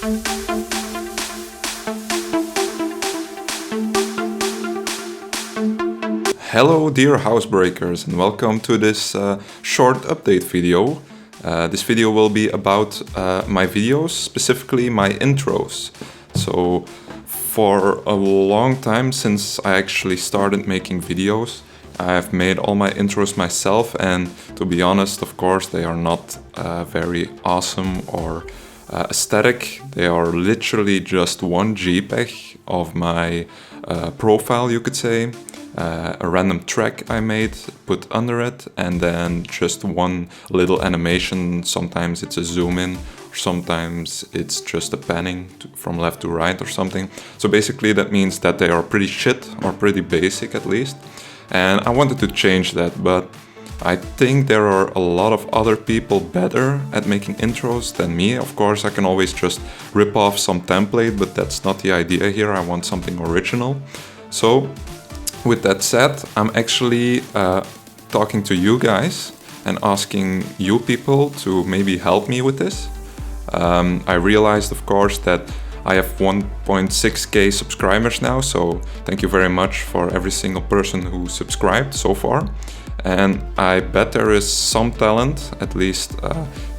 Hello dear housebreakers, and welcome to this short update video. This video will be about my videos, specifically my intros. So for a long time since I actually started making videos, I've made all my intros myself, and to be honest, of course, they are not very awesome or aesthetic. They are literally just one JPEG of my profile, you could say. A random track I made, put under it, and then just one little animation. Sometimes it's a zoom in, or sometimes it's just a panning from left to right or something. So basically that means that they are pretty shit, or pretty basic at least. And I wanted to change that, but I think there are a lot of other people better at making intros than me. Of course, I can always just rip off some template, but that's not the idea here. I want something original. So with that said, I'm actually talking to you guys and asking you people to maybe help me with this. I realized, of course, that I have 1.6k subscribers now, so thank you very much for every single person who subscribed so far. And I bet there is some talent, at least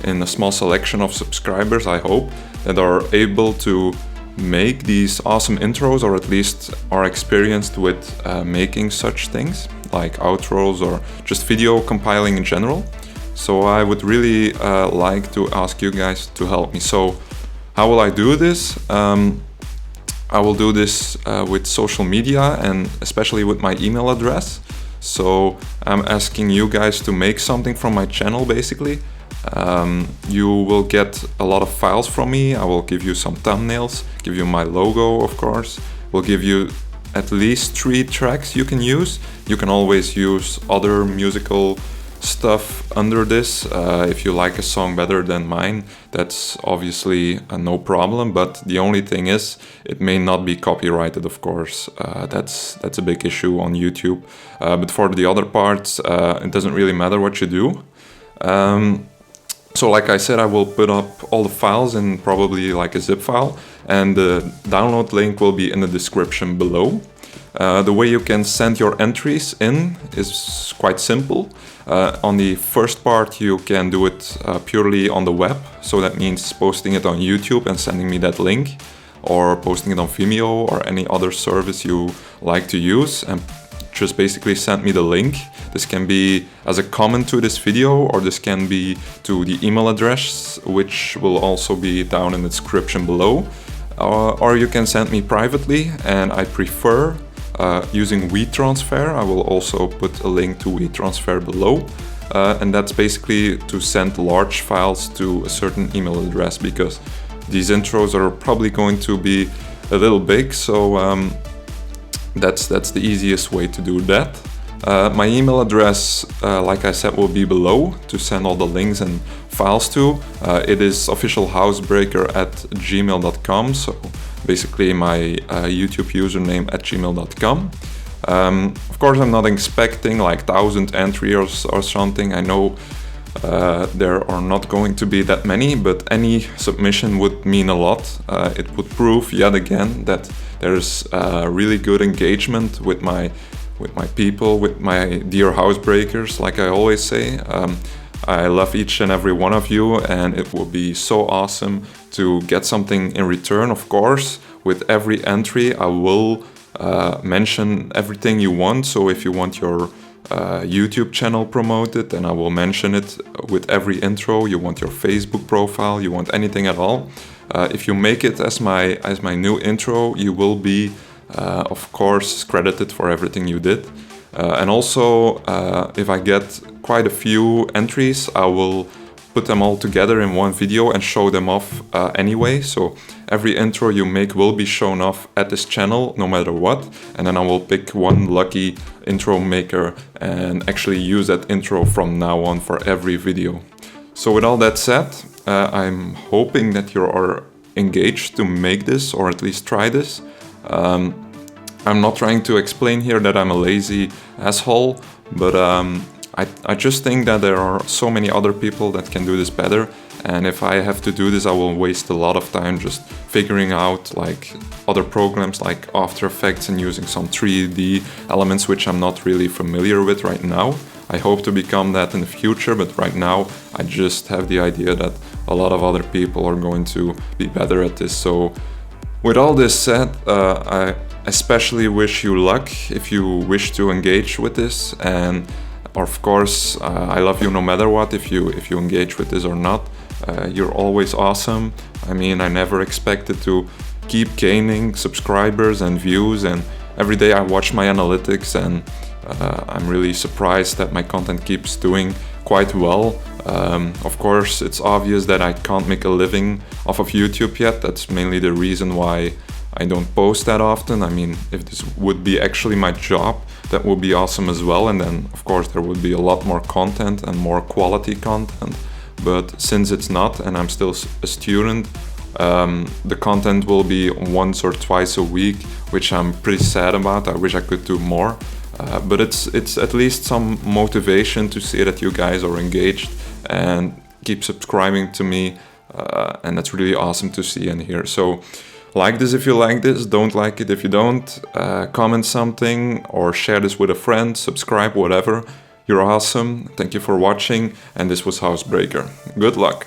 in a small selection of subscribers, I hope, that are able to make these awesome intros, or at least are experienced with making such things like outros or just video compiling in general. So I would really like to ask you guys to help me. So how will I do this? I will do this with social media, and especially with my email address. So I'm asking you guys to make something from my channel basically. You will get a lot of files from me. I will give you some thumbnails, give you my logo, of course. We'll give you at least 3 tracks you can use. You can always use other musical stuff under this. If you like a song better than mine, that's obviously no problem. But the only thing is, it may not be copyrighted, of course. That's a big issue on YouTube. But for the other parts, it doesn't really matter what you do. So like I said, I will put up all the files in probably like a zip file, and the download link will be in the description below. The way you can send your entries in is quite simple. On the first part, you can do it purely on the web. So that means posting it on YouTube and sending me that link, or posting it on Vimeo or any other service you like to use, and just basically send me the link. This can be as a comment to this video, or this can be to the email address, which will also be down in the description below. Or you can send me privately, and I prefer using WeTransfer. I will also put a link to WeTransfer below. And that's basically to send large files to a certain email address, because these intros are probably going to be a little big, so that's the easiest way to do that. My email address, like I said, will be below to send all the links and files to. It is officialhousebreaker@gmail.com, so basically my YouTube username @gmail.com. Of course, I'm not expecting like 1,000 entries or something. I know there are not going to be that many, but any submission would mean a lot. It would prove yet again that there's really good engagement with my people, with my dear housebreakers, like I always say. I love each and every one of you, and it will be so awesome to get something in return. Of course, with every entry I will mention everything you want. So if you want your YouTube channel promoted, then I will mention it with every intro. You want your Facebook profile, you want anything at all. If you make it as my new intro, you will be of course credited for everything you did. And also, if I get quite a few entries, I will put them all together in one video and show them off anyway. So every intro you make will be shown off at this channel no matter what. And then I will pick one lucky intro maker and actually use that intro from now on for every video. So with all that said, I'm hoping that you are engaged to make this, or at least try this. I'm not trying to explain here that I'm a lazy asshole, but I just think that there are so many other people that can do this better, And if I have to do this, I will waste a lot of time just figuring out like other programs like After Effects and using some 3D elements which I'm not really familiar with right now. I hope to become that in the future, but right now I just have the idea that a lot of other people are going to be better at this. So with all this said, I especially wish you luck if you wish to engage with this, and of course I love you no matter what, if you engage with this or not. You're always awesome. I mean, I never expected to keep gaining subscribers and views, and every day I watch my analytics, and I'm really surprised that my content keeps doing quite well. Of course, it's obvious that I can't make a living off of YouTube yet. That's mainly the reason why I don't post that often. I mean, if this would be actually my job, that would be awesome as well. And then, of course, there would be a lot more content and more quality content. But since it's not, and I'm still a student, the content will be once or twice a week, which I'm pretty sad about. I wish I could do more. But it's at least some motivation to see that you guys are engaged and keep subscribing to me, and that's really awesome to see and hear. So like this if you like this, don't like it if you don't, comment something or share this with a friend, subscribe, whatever. You're awesome. Thank you for watching, and this was Housebreaker. Good luck.